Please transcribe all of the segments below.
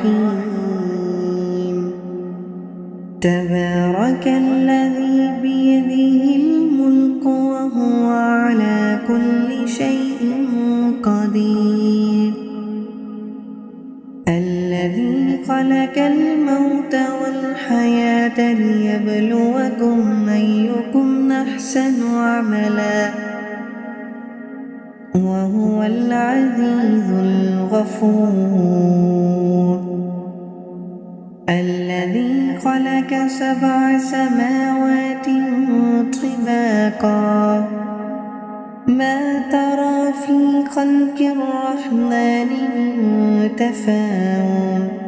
الرحيم تبارك الذي بيده الملك وهو على كل شيء قدير الذي خلق الموت والحياة ليبلوكم أيكم أحسن عملا وهو العزيز الغفور الذي خلق 7 سماوات طباقا ما ترى في خلق الرحمن من تفاوت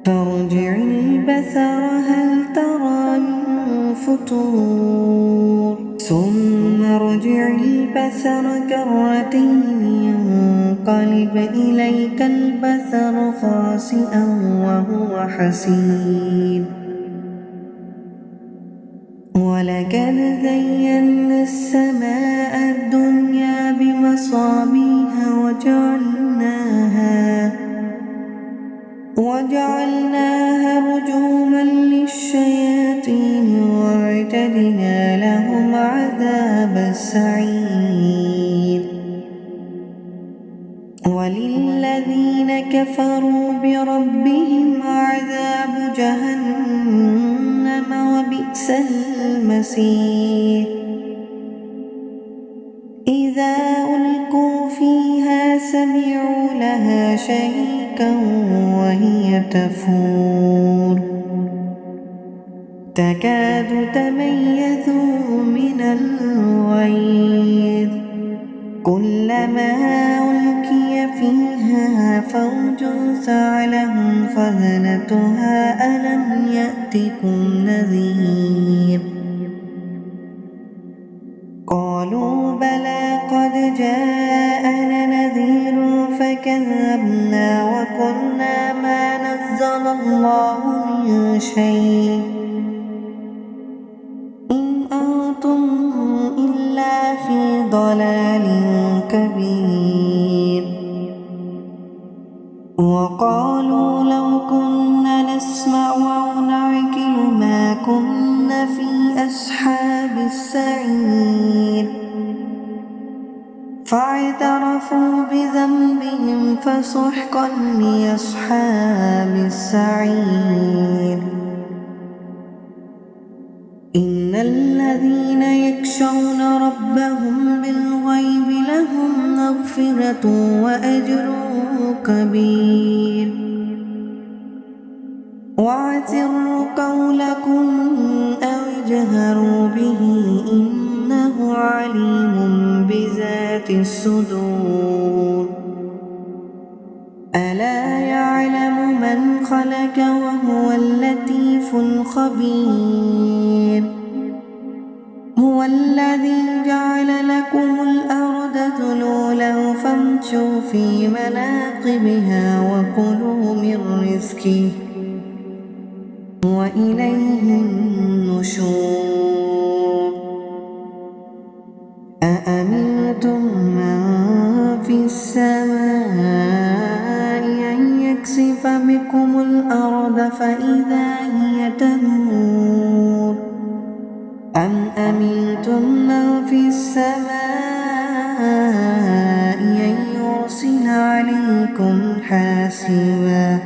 فارجع البصر هل ترى من فطور ثم ارجع البصر كرتين ينقلب إليك البصر خاسئا وهو حسير ولقد زينا السماء الدنيا بمصابيح وجعلناها رجوما للشياطين واعتدنا لهم عذاب السعير وللذين كفروا بربهم عذاب جهنم وبئس المصير إذا ألقوا فيها سمعوا لها شهيقا وهي تفور تكاد تميز من الغيظ كلما ألقي فيها فوج سألهم خزنتها ألم يأتكم نذير قالوا بلى قد جاءنا نذير فكذبنا وقلنا ما نزل الله من شيء إن أنتم إلا في ضلال كبير وقالوا لو كنا نسمع أو نعقل ما كنا في أصحاب السعير فاعترفوا بذنبهم فسحقا لأصحاب السعير إن الذين يخشون ربهم بالغيب لهم مغفرة وأجر كبير وأسروا قولكم أو اجهروا به إنه عليم بذات الصدور ألا يعلم من خلق وهو اللطيف الخبير هو الذي جعل لكم الأرض ذلولا فامشوا في مناقبها وكلوا من رزقه وإليه النشور أأمنتم من في السماء أن يكسف بكم الأرض فإذا هي تمور أم أمنتم من في السماء أن يرسل عليكم حاسبا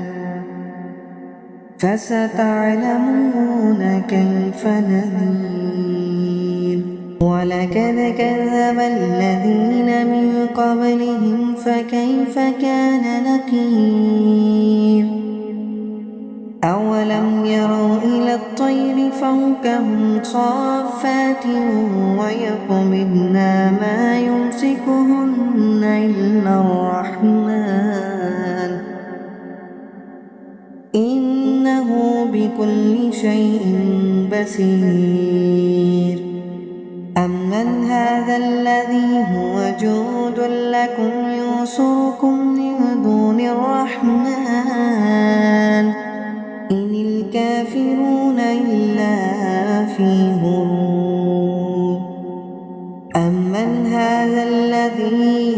فستعلمون كيف نذير ولقد كذب الذين من قبلهم فكيف كان نكير أولم يروا إلى الطير فوقهم صافات ويقبضن ما يمسكهن إلا الرحمن إنه بكل شيء بصير أمن هذا الذي هو جود لكم ينصركم من دون الرحمن إن الكافرون إلا في غرور أمن هذا الذي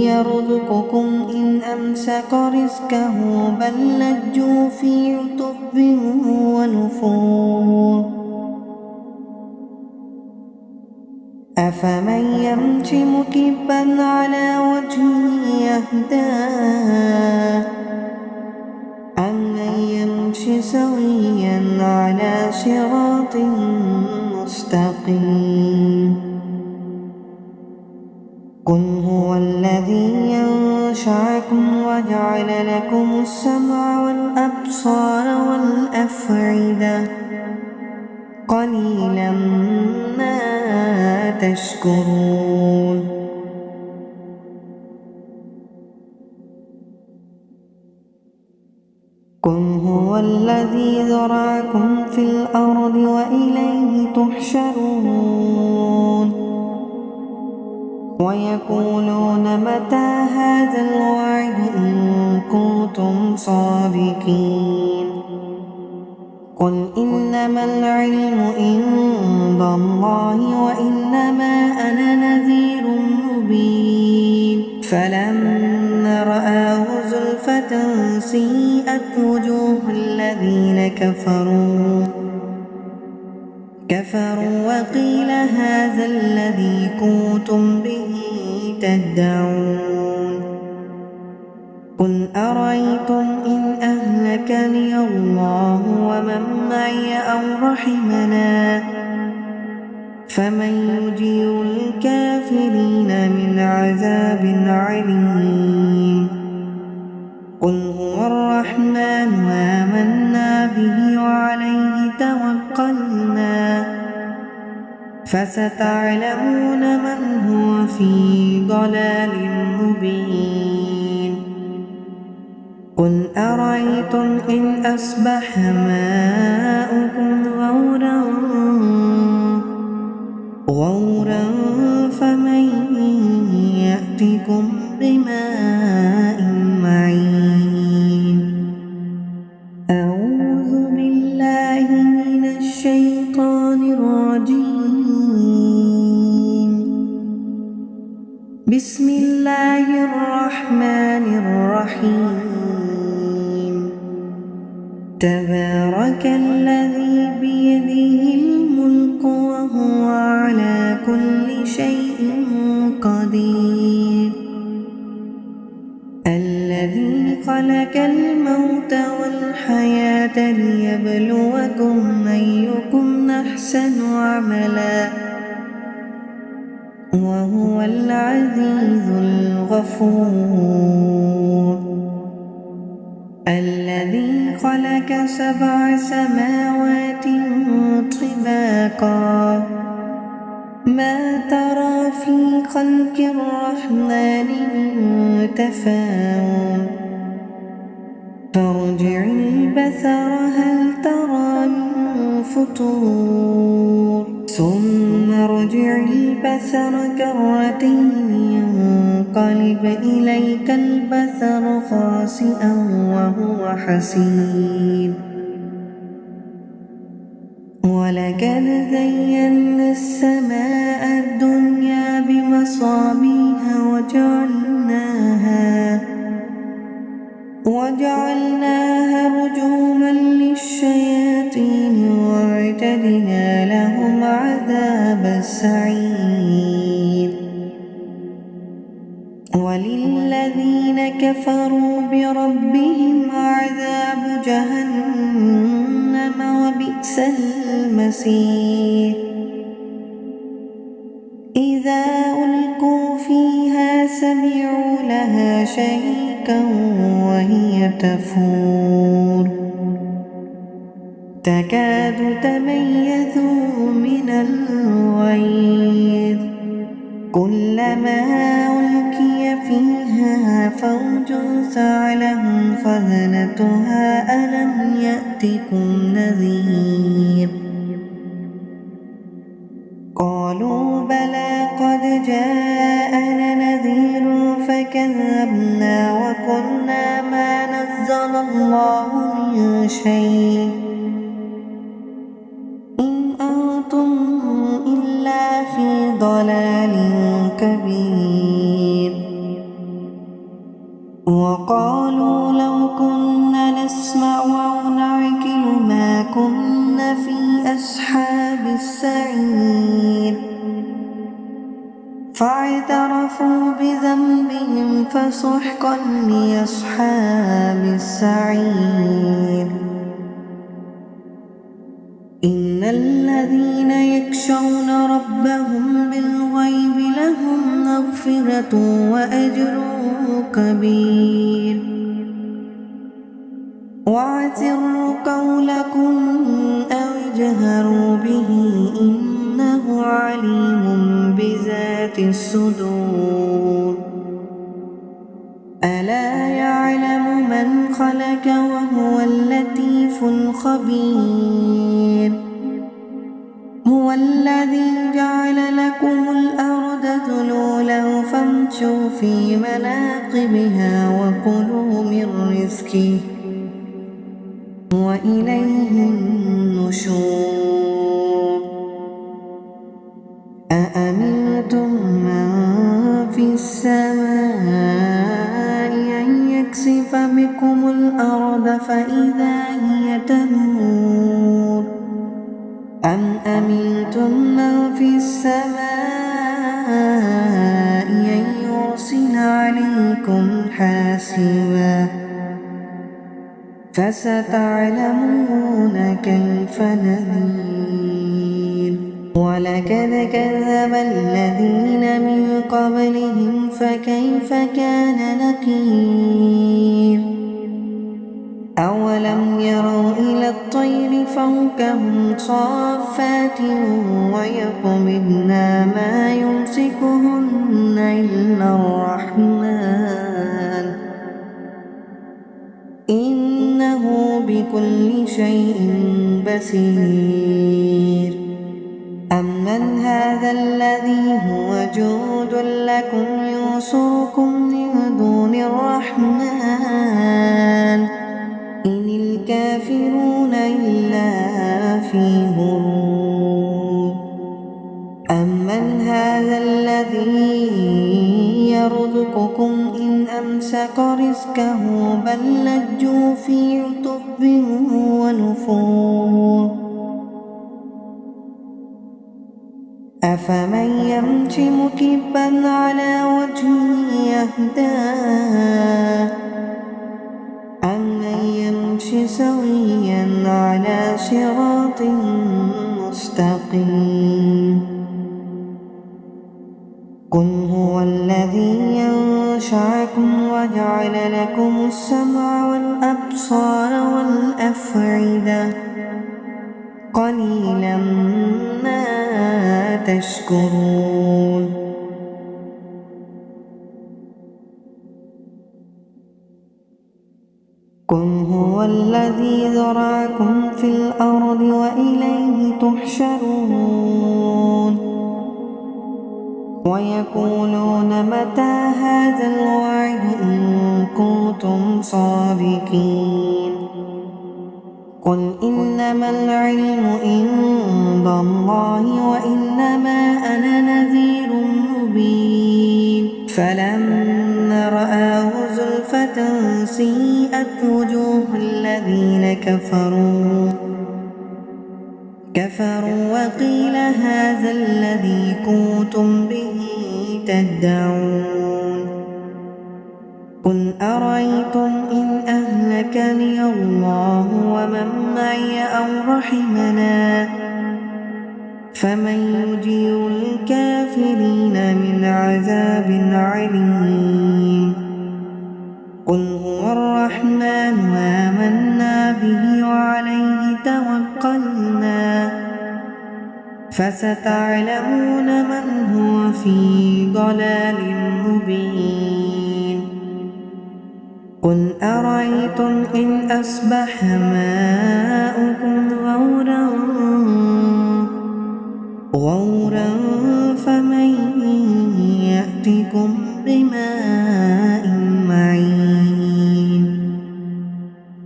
يرزقكم إن أمسك رزقه بل لجوا في عتب ونفور أفمن يمشي مكبا على وجهه يهدى أمن يمشي سويا على صراط مستقيم قل هو الذي ينشأكم وجعل لكم السمع والأبصار والأفئدة قليلا ما تشكرون قل هو الذي ذرأكم في الأرض وإليه تحشرون ويقولون متى هذا الوعد إن كنتم صادقين قل إنما العلم عند الله وإنما أنا نذير مبين فلما رآه زلفة سيئت وجوه الذين كفروا وقيل هذا الذي كنتم به تدعون قل أرأيتم إن أهلكني الله ومن معي أو رحمنا فمن يجير الكافرين من عذاب عليم قل هو الرحمن آمنا به وعليه توكلنا فستعلمون من هو في ضلال مبين قل أرأيتم إن أصبح ماؤكم غورا فمن يأتكم بماء معين أعوذ بالله من الشيطان الرجيم بسم الله الرحمن الرحيم تبارك الذي بيده الملك وهو على كل شيء قدير الذي خلق الموت والحياة ليبلوكم أيكم أحسن عملا وهو العزيز الغفور الذي خلق 7 سماوات طباقا ما ترى في خلق الرحمن من تفاوت فارجع البصر هل ترى من فطور ثم ارجع البصر كرتين ينقلب إليك البصر خاسئا وهو حسير ولقد زينا السماء الدنيا بمصابيح وجعلناها رجوما للشياطين وأعتدنا لهم عذاب السعير وللذين كفروا بربهم عذاب جهنم وبئس المصير إذا ألقوا فيها سمعوا لها شهيقا وهي تفور تكاد تميز من الغيظ كلما ألقي فيها فوج سألهم خزنتها ألم يأتكم نذير قالوا بلى قد جاءنا نذير فكذبنا وقلنا ما نزل الله من شيء إن أنتم إلا في ضلال كبير فاعترفوا بذنبهم فسحقا لأصحاب السعير. إن الذين يخشون ربهم بالغيب لهم مغفرة وأجر كبير. وأسروا قولكم أو اجهروا به إنه عليم بذات الصدور. ألا يعلم من خلق وهو اللطيف الخبير. هو الذي جعل لكم الأرض ذلولا فامشوا في مناقبها وكلوا من رزقه وإليه النشور. أأمنتم من في السماء أن يكسف بكم الأرض فإذا هي تمور أم أمنتم من في السماء أن يرسل عليكم حاسبا فستعلمون كيف نذير. ولقد كذب الذين من قبلهم فكيف كان نكير. أولم يروا إلى الطير فوقهم صافات ويقبضن ما يمسكهن إلا الرحمن إنه بكل شيء بصير. أمن هذا الذي هو جند لكم ينصركم من دون الرحمن إن الكافرون إلا في غرور. أمن هذا الذي يرزقكم إن أمسك رزقه بل لجوا في عتب ونفور. أفمن يمشي مكبا على وجهه يهدى أمن يمشي سويا على صراط مستقيم. قل هو الذي ينشأكم وجعل لكم السمع والأبصار والأفئدة قليلا ما تشكرون. قل هو الذي ذرأكم في الأرض وإليه تحشرون. ويقولون متى هذا الوعد إن كنتم صادقين. قل إنما العلم عند الله وإنما أنا نذير مبين. فلما رآه زلفة سيئت وجوه الذين كفروا وقيل هذا الذي كنتم به تدعون. قل أرأيتم إن أهلكني الله ومن معي أو رحمنا فمن يجير الكافرين من عذاب عليم. قل هو الرحمن آمنا به وعليه توكلنا فستعلمون من هو في ضلال مبين. قل أرأيتم إن أصبح ماؤكم غورا فمن يأتكم بماء معين.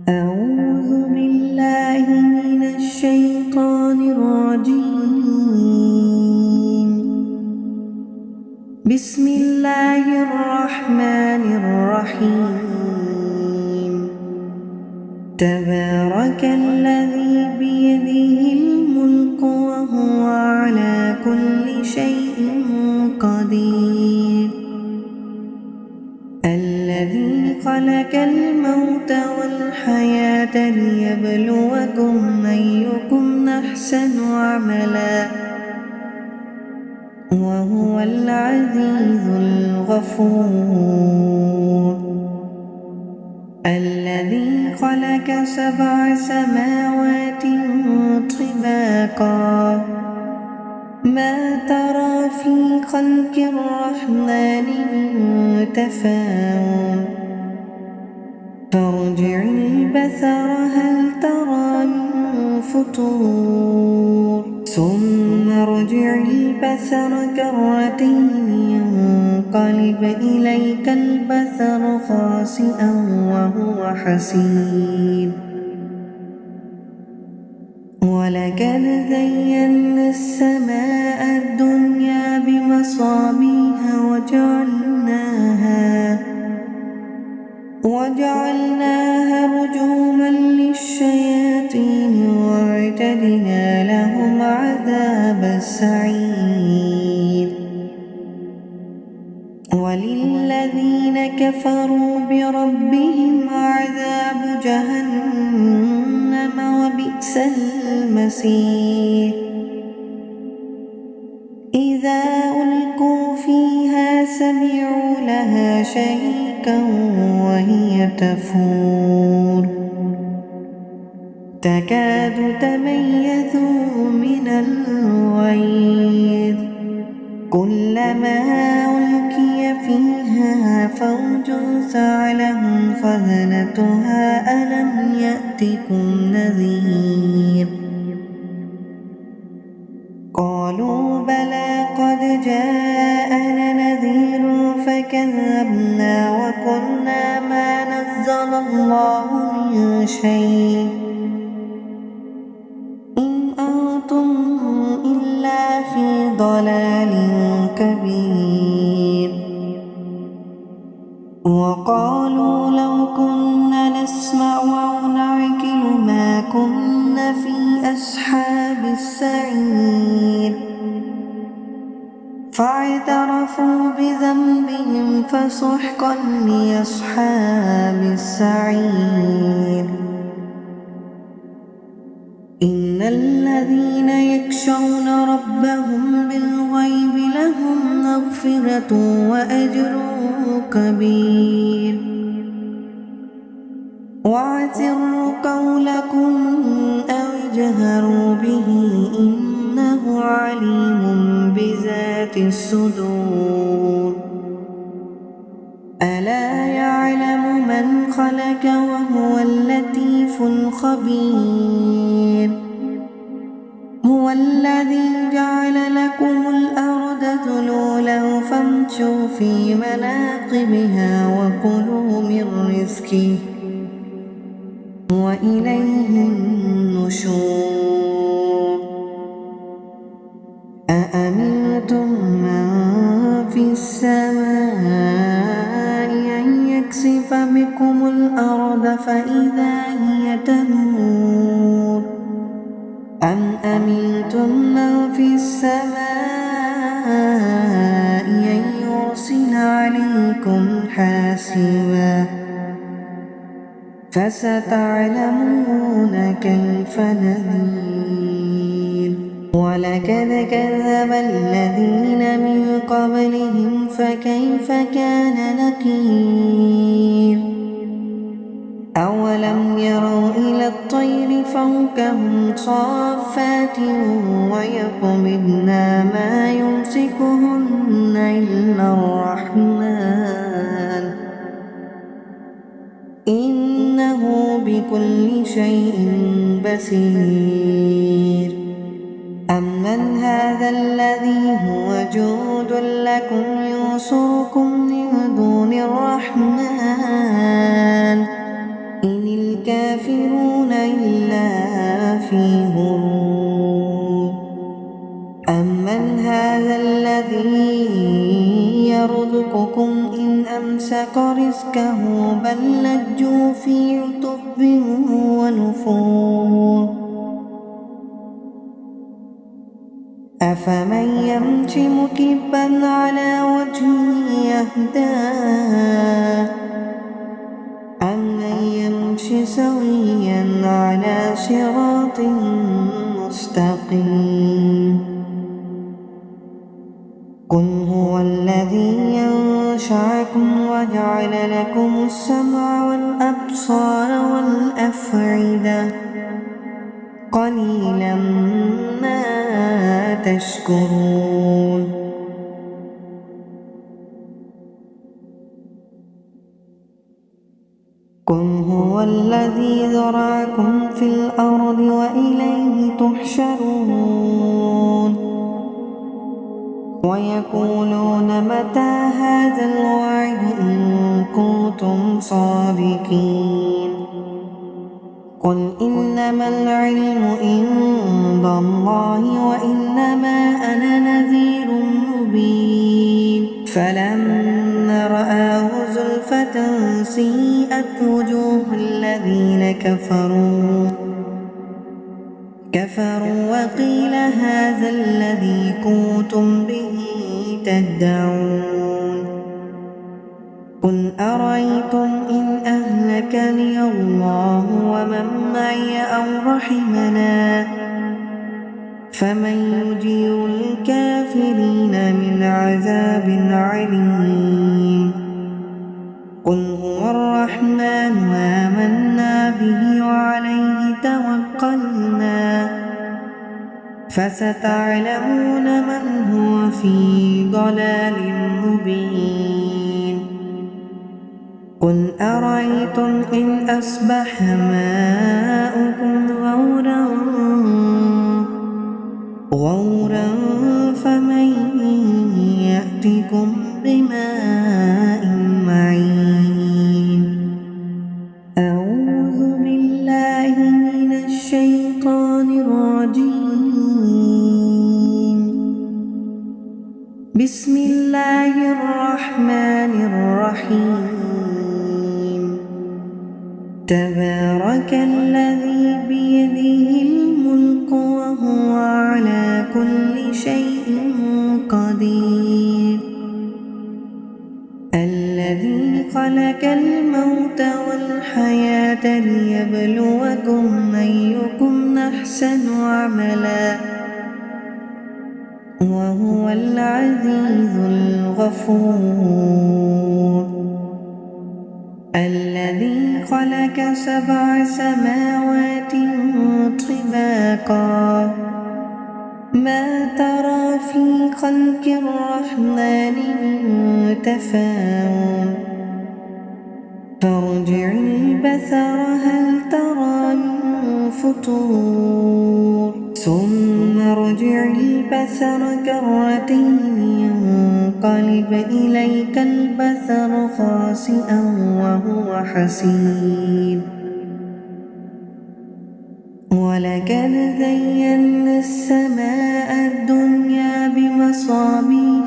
أعوذ بالله من الشيطان الرجيم. بسم الله الرحمن الرحيم. تبارك الذي بيده الملك وهو على كل شيء قدير. خلق الموت والحياة ليبلوكم أيكم أحسن عملا وهو العزيز الغفور الذي خلق 7 سماوات طباقا ما ترى في خلق الرحمن من تفاوت فارجع البصر هل ترى من فطور ثم ارجع البصر كرتين ينقلب إليك البصر خاسئا وهو حسير ولقد زينا السماء الدنيا بمصابيح وجعلناها رجوما للشياطين وأعتدنا لهم عذاب السعير وللذين كفروا بربهم عذاب جهنم وبئس المصير إذا ألقوا فيها سمعوا لها شهيقا وهي تفور تكاد تميز من الغيظ كلما ألقي فيها فوج سألهم خزنتها ألم يأتكم نذير قالوا بلى قد جاءنا نذير فكذبنا وقلنا ما نزل الله من شيء إن أنتم إلا في ضلال كبير وقالوا لو كنا نسمع أو نعقل ما كنا في أصحاب السعير فاعترفوا بذنبهم فسحقا لأصحاب السعير إن الذين يخشون ربهم بالغيب لهم مغفرة وأجر كبير وأسروا قولكم أو اجهروا به إنه عليم بذات الصدور ألا يعلم من خلق وهو اللطيف الخبير هو الذي جعل لكم الأرض ذلولا فامشوا في مناقبها وكلوا من رزقه وإليه النشور أأمنتم من في السماء أن يكسف بكم الأرض فإذا هي تمور أم أمنتم من في السماء أن يرسل عليكم حاسبا فستعلمون كيف نذير ولقد كذب الذين من قبلهم فكيف كان نكير أولم يروا إلى الطير فوقهم صافات ويقبضن ما يمسكهن إلا الرحمن إنه بكل شيء بصير أمن هذا الذي هو جود لكم ينصركم من دون الرحمن إن الكافرون إلا في غرور أمن هذا الذي يرزقكم إن أمسك رزقه بل لجوا في عتب ونفور أفمن يمشي مكبا على وجهه يهدى امش سويا على صراط مستقيم قل هو الذي أنشأكم وجعل لكم السمع والأبصار والأفئدة قليلا ما تشكرون قل هو الذي ذرأكم في الأرض وإليه تحشرون ويقولون متى هذا الوعد إن كنتم صادقين قل إنما العلم عند الله وإنما أنا نذير مبين فلما رآه زلفة سيئت وجوه الذين كفروا وقيل هذا الذي كنتم به تدعون قل أرأيتم إن أهلكني الله ومن معي أو رحمنا فمن يجير الكافرين من عذاب عليم قل هو الرحمن آمنا به وعليه توكلنا فستعلمون من هو في ضلال مبين قل أرأيتم إن أصبح ماؤكم غورا فمن يأتكم بماء معين أعوذ بالله من الشيطان الرجيم بسم الله الرحمن الرحيم تبارك الذي بيده الملك وهو على كل شيء قدير الذي خلق الموت والحياة ليبلوكم أيكم أحسن عملا وهو العزيز الغفور الذي خلق 7 سماوات طباقا ما ترى في خلق الرحمن من تفاوت فارجع البصر هل ترى من فطور ثم ارجع البصر كرتين ينقلب إليك البصر خاسئا وهو حسير ولقد زينا السماء الدنيا بمصابيح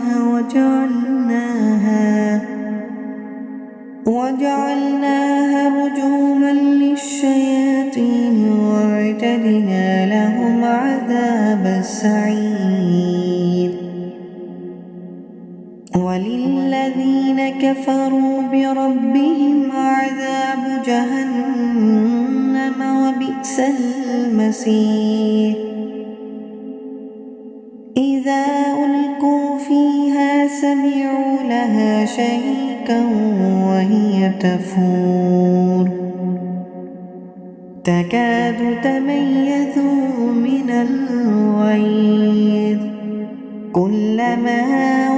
وجعلناها رجوما للشياطين واعتدنا لهم عذاب السعير وللذين كفروا بربهم عذاب جهنم وبئس المصير إذا ألقوا فيها سمعوا لها شهيقا وهي تفور تكاد تميز من الغيظ كلما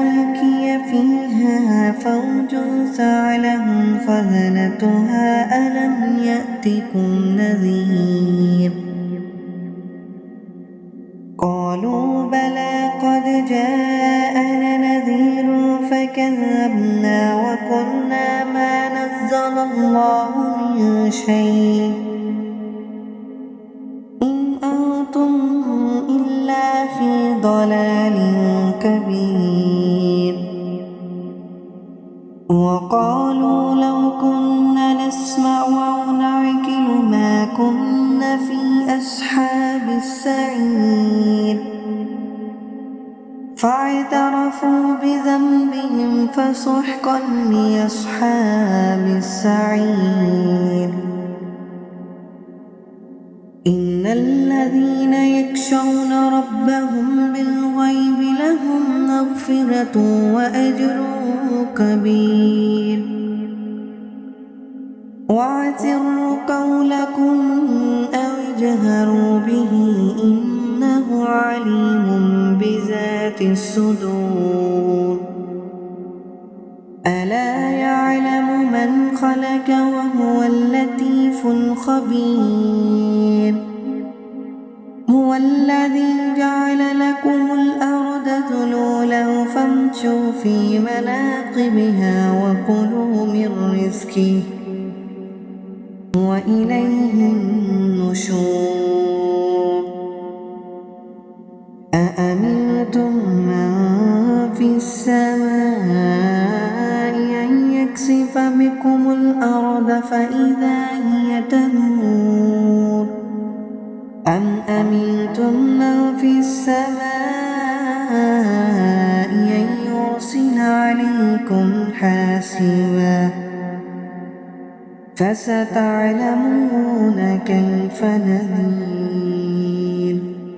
ألقي فيها فوج سألهم خزنتها ألم يأتكم نذير قالوا بلى قد جاءنا نذير فكذبنا وقلنا ما نزل الله من شيء إن أنتم إلا في ضلال كبير وقالوا لو كنا نسمع أو نعقل ما كنا في أصحاب السعير فاعترفوا بذنبهم فسحقا لأصحاب السعير إن الذين يخشون ربهم بالغيب لهم مغفرة وأجر كبير وأسروا قولكم أو اجهروا به إنه عليم بذات الصدور ألا يعلم من خلق وهو اللطيف الخبير هو الذي جعل لكم الأرض ذلولا فامشوا في مناقبها وكلوا من رزقه وإليه النشور أأمنتم من في السماء أن يكسف بكم الأرض فإذا هي تمور أم أمنتم من في السماء أن يرسل عليكم حاسبا فستعلمون كيف نذير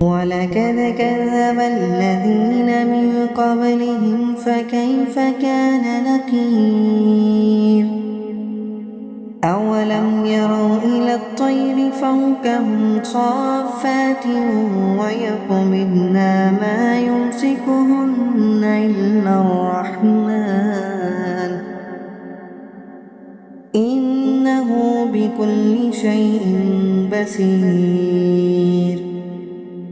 ولقد كذب الذين من قبلهم فكيف كان نكير أولم يروا إلى الطير فوقهم صافات ويقبضن ما يمسكهن إلا الرحمن إنه بكل شيء بصير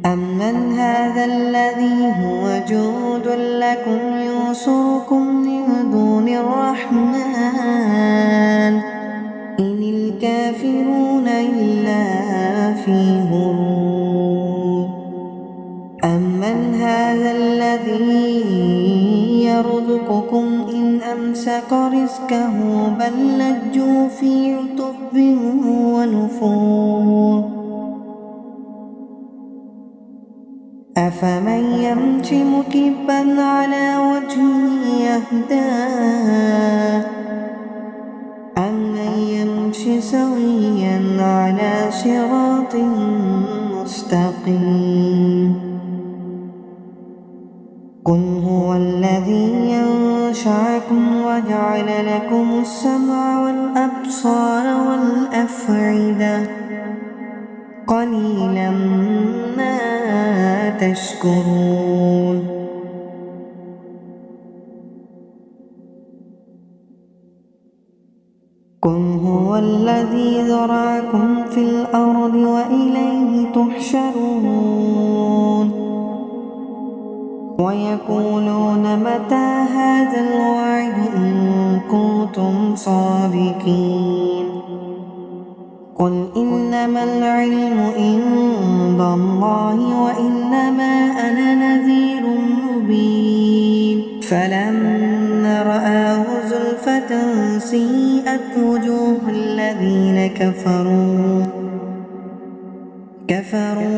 أمن هذا الذي هو جود لكم ينصركم من دون الرحمن إن الكافرون إلا في غرور أمن هذا الذي يرزقكم إن أمسك رزقه بل لجوا في عتب ونفور أفمن يمشي مكبا على وجهه يهدى أمن يمشي سويا على صراط مستقيم قل هو الذي ينشأكم وجعل لكم السمع والأبصار والأفئدة قليلا ما تشكرون قل هو الذي ذرأكم في الأرض وإليه تحشرون ويقولون متى هذا الوعد إن كنتم صادقين قل إنما العلم عند الله وإنما أنا نذير مبين فلما رآه زلفة سيئت وجوه الذين كفروا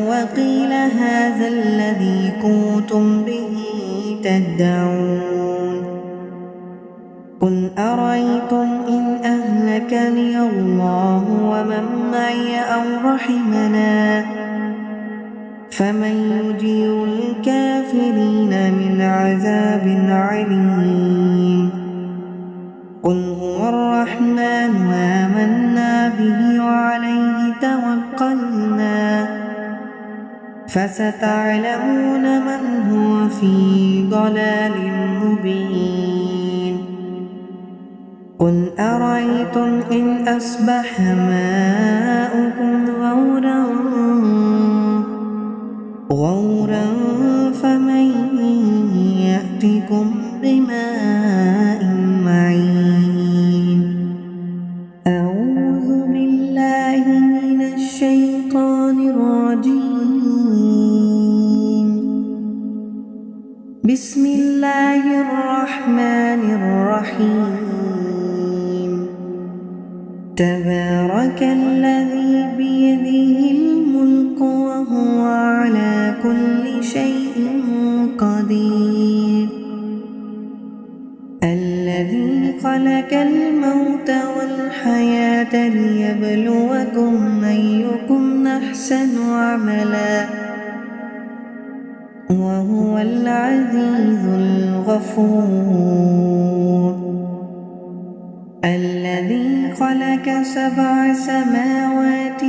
وقيل هذا الذي كنتم به تدعون قل أرأيتم إن أهلكني الله ومن معي أو رحمنا فمن يجير الكافرين من عذاب عليم قل هو الرحمن آمنا به وعليه توكلنا فستعلمون من هو في ضلال مبين قل أرأيتم إن أصبح ماؤكم غورا فمن يأتكم بماء معين أعوذ بالله من الشيطان الرجيم بسم الله الرحمن الرحيم تبارك الذي بيده الملك وهو على كل شيء قدير الذي خلق الموت والحياة ليبلوكم أيكم أحسن عملا وهو العزيز الغفور الذي خلق 7 سماوات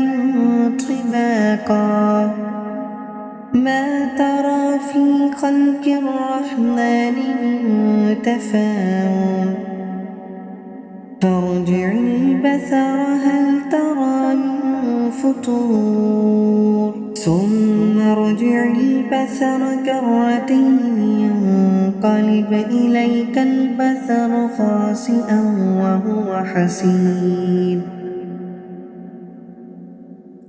طباقا ما ترى في خلق الرحمن من تفاوت فارجع البصر هل ترى من فطور ثم ارجع البصر كرتين ينقلب إليك البصر خاسئا وهو حسير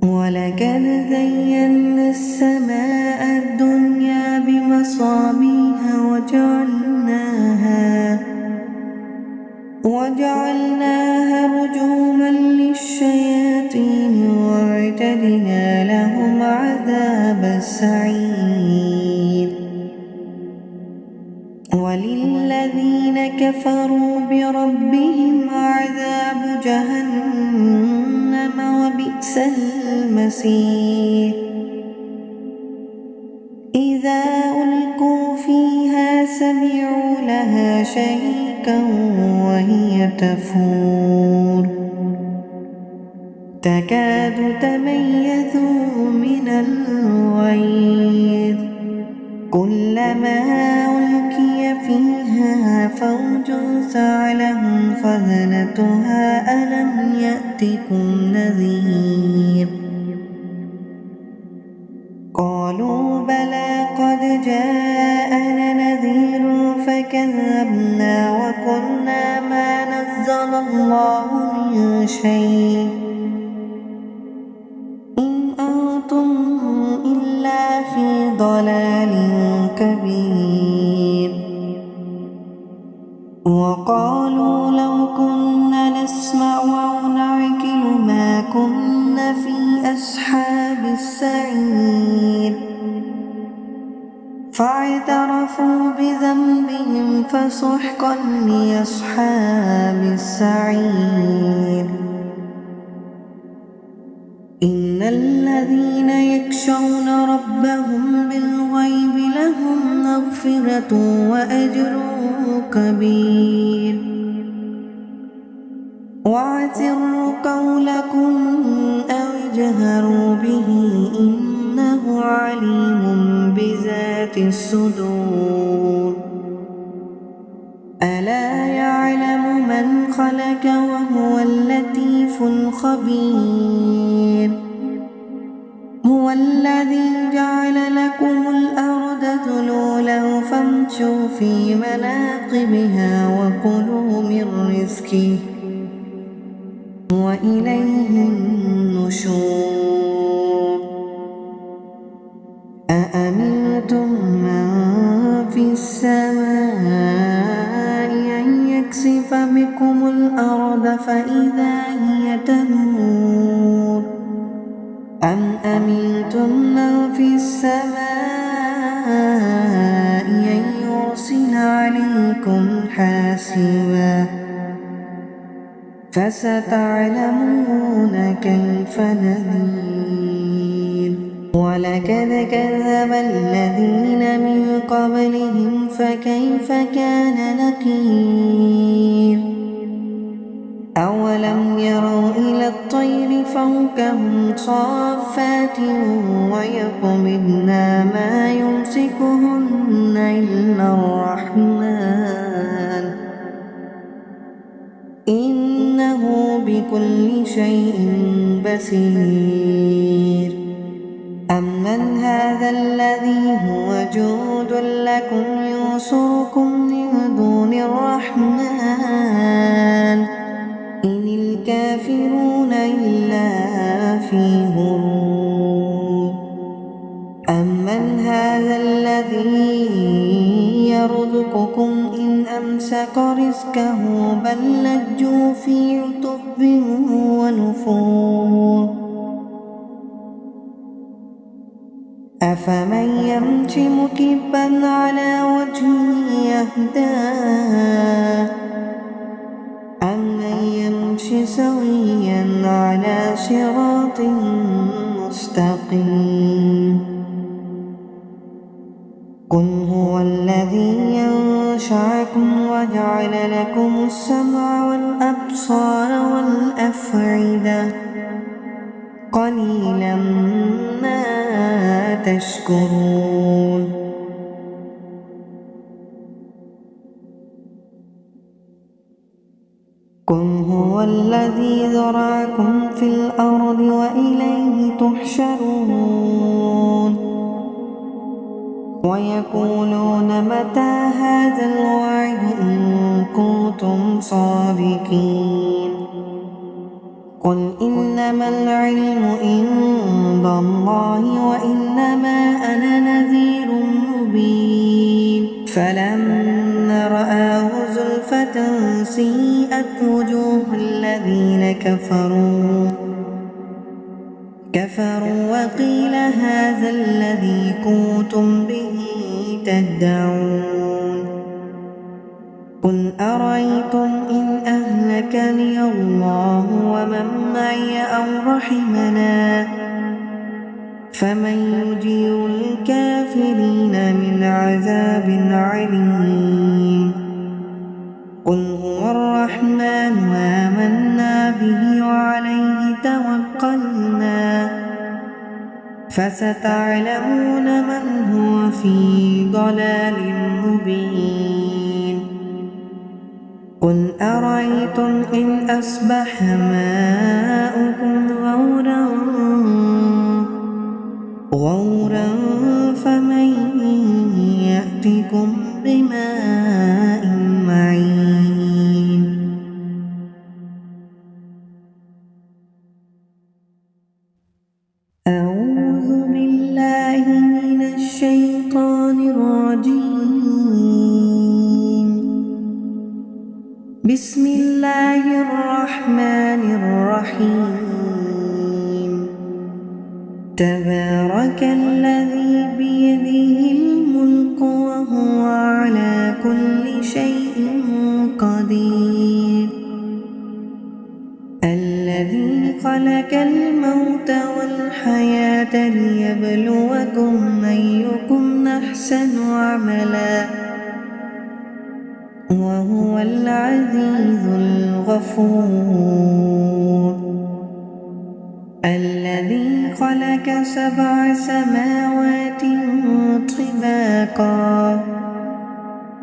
ولقد زينا السماء الدنيا بمصابيح وجعلناها رجوما للشياطين وأعتدنا لهم عذاب السعير وللذين كفروا بربهم عذاب جهنم وبئس المصير إذا ألقوا فيها سمعوا لها شهيقا وهي تفور تكاد تميز من الغيظ كلما ألقي فيها فوج سألهم خزنتها ألم يأتكم نذير قالوا بلى قد جاءنا نذير فكذبنا وقلنا ما نزل الله من شيء إن أنتم إلا في ضلال كبير وقالوا لو كنا نسمع أو نعقل ما كنا في أصحاب السعير فاعترفوا بذنبهم فسحقا لأصحاب السعير إن الذين يخشون ربهم بالغيب لهم مغفرة وأجر كبير وأسروا قولكم أو اجهروا به إنه عليم بذات الصدور ألا يعلم من خلق وهو اللطيف الخبير هو الذي جعل لكم الأرض ذلولا فامشوا في مناقبها وكلوا من رزقه وإليه النشور أأمنتم من في السماء أن يكسف بكم الأرض فإذا هي تمور أم أمنتم من في السماء أن يرسل عليكم حاسبا فستعلمون كيف نذير ولقد كذب الذين من قبلهم فكيف كان نكير أولم يروا إلى الطير فوقهم صافات ويقبضن ما يمسكهن إلا الرحمن إنه بكل شيء بصير أمن هذا الذي هو جود لكم ينصركم من دون الرحمن إن الكافرون إلا في غرور أمن هذا الذي يرزقكم إن أمسك رزقه بل لجوا في عتب ونفور أفمن يمشي مكبا على وجهه يهدى أمن يمشي سويا على صراط مستقيم قل هو الذي أنشأكم وجعل لكم السمع والأبصار والأفئدة قليلا ما تشكرون قل هو الذي ذرأكم في الأرض وإليه تحشرون ويقولون متى هذا الوعد إن كنتم صادقين قل إنما العلم عند الله وإنما أنا نذير مبين فلما رآه زلفة سيئت وجوه الذين كفروا وقيل هذا الذي كنتم به تدعون قل أرأيتم إن أهلكني الله ومن معي أو رحمنا فمن يجير الكافرين من عذاب عليم قل هو الرحمن آمنا به وعليه توكلنا فستعلمون من هو في ضلال مبين قل أرأيتم إن أصبح ماؤكم غورا فمن يأتكم بماء معين أعوذ بالله من الشيطان الرجيم بسم الله الرحمن الرحيم تبارك الذي بيده الملك وهو على كل شيء قدير الذي خلق الموت والحياة ليبلوكم أيكم أحسن عملا وهو العزيز الغفور الذي خلق 7 سماوات طباقا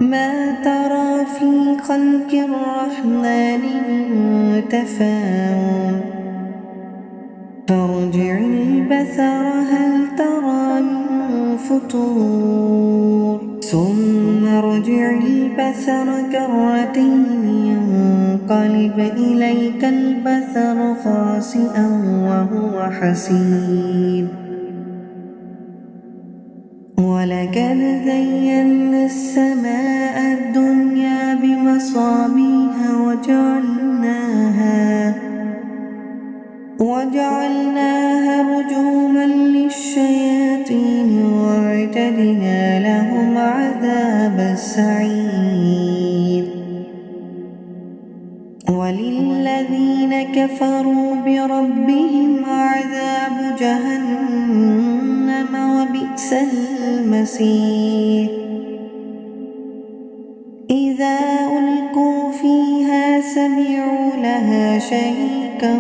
ما ترى في خلق الرحمن من تفاوت فارجع البصر هل ترى من فطور ثم ارجع البصر كرتين ينقلب إليك البصر خاسئا وهو حسير ولقد زينا السماء الدنيا بمصابيح وجعلناها رجوما للشياطين وأعتدنا لهم عذاب السعير وللذين كفروا بربهم عذاب جهنم وبئس المصير إذا ألقوا فيها سمعوا لها شهيقا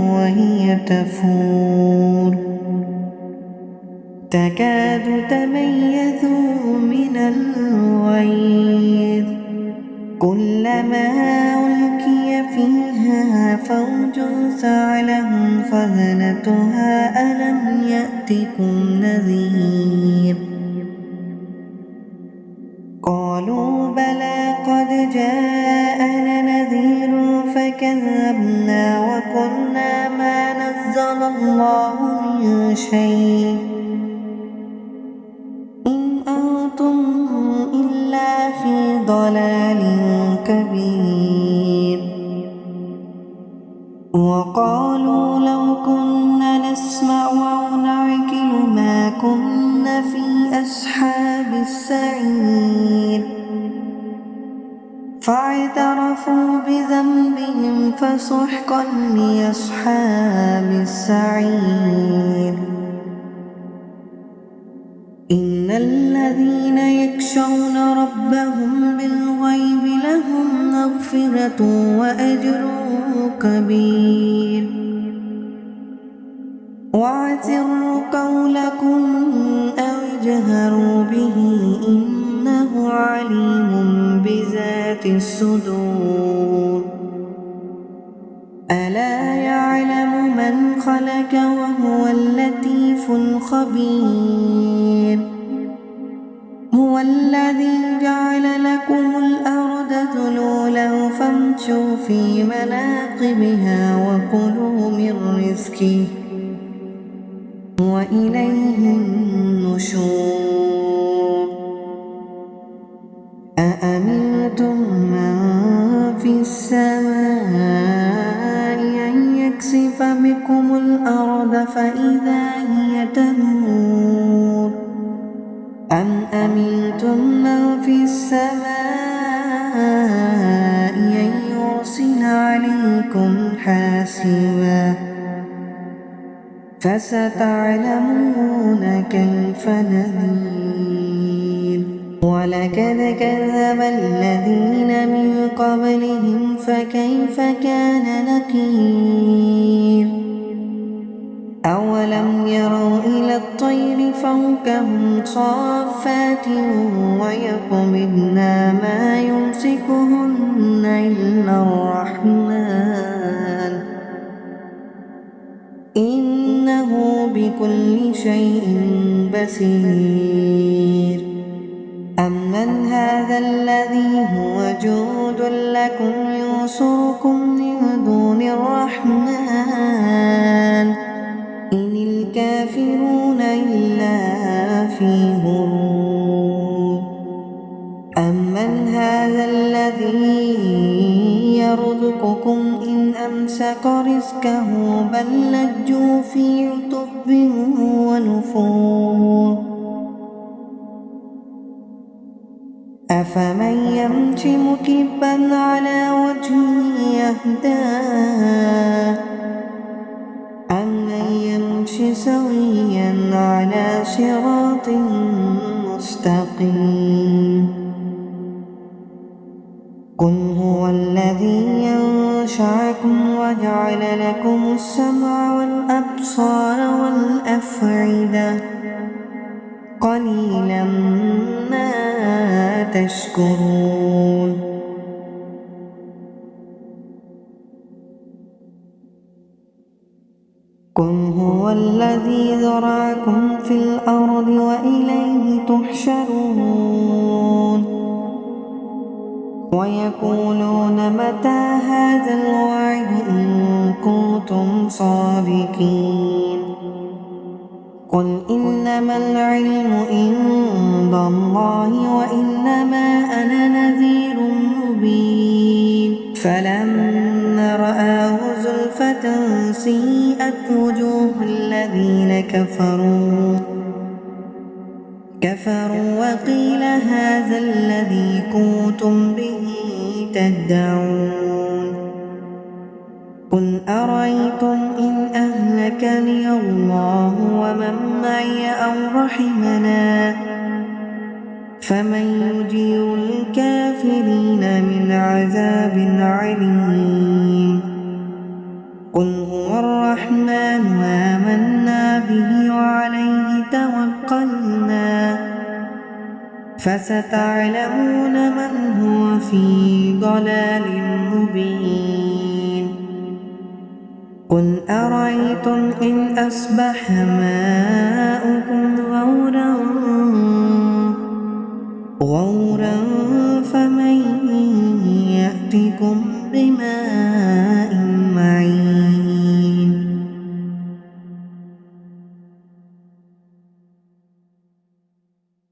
وهي تفور تكاد تميز من الغيظ كلما ألقي فيها فوج سألهم خزنتها ألم يأتكم نذير قالوا بلى قد جاءنا نذير فكذبنا وقلنا ما نزل الله من شيء إن أنتم إلا في ضلال كبير وقالوا لو كنا نسمع أو نعقل ما كنا في أصحاب السعير فاعترفوا فاعترفوا بذنبهم فسحقا لأصحاب السعير. إن الذين يخشون ربهم بالغيب لهم مغفرة وأجر كبير. وأسروا قولكم أو اجهروا به إنه عليم بذات الصدور. ألا يعلم من خلق وهو اللطيف الخبير. هو الذي جعل لكم الأرض ذلولا فامشوا في مناقبها وكلوا من رزقه وإليه النشور. أأمنتم من في السماء أن يكسف بكم الأرض فإذا هي تمور أم أمنتم من في السماء أن يرسل عليكم حاسبا فستعلمون كيف نذير. ولقد كذب الذين من قبلهم فكيف كان نكير. أولم يروا إلى الطير فوقهم صافات ويقبضن ما يمسكهن إلا الرحمن إنه بكل شيء بصير. أمن هذا الذي هو جود لكم ينصركم من دون الرحمن إن الكافرون إلا في غرور. أمن هذا الذي يرزقكم إن أمسك رزقه بل لجوا في عتب ونفور. أفمن يمشي مكبا على وجهه يهدى أمن يمشي سويا على صراط مستقيم. قل هو الذي ينشأكم وجعل لكم السمع والأبصار والأفئدة قليلا ما تشكرون. قل هو الذي ذرأكم في الأرض وإليه تحشرون. ويقولون متى هذا الوعد إن كنتم صادقين. قل إنما العلم عند الله وإنما أنا نذير مبين. فلما رآه زلفة سيئت وجوه الذين كفروا وقيل هذا الذي كنتم به تدعون. قل أرأيتم إن أهلكني الله ومن معي أو رحمنا فمن يجير الكافرين من عذاب عليم. قل هو الرحمن آمنا به وعليه توكلنا فستعلمون من هو في ضلال مبين. قل أرأيتم إن أصبح ماؤكم غورا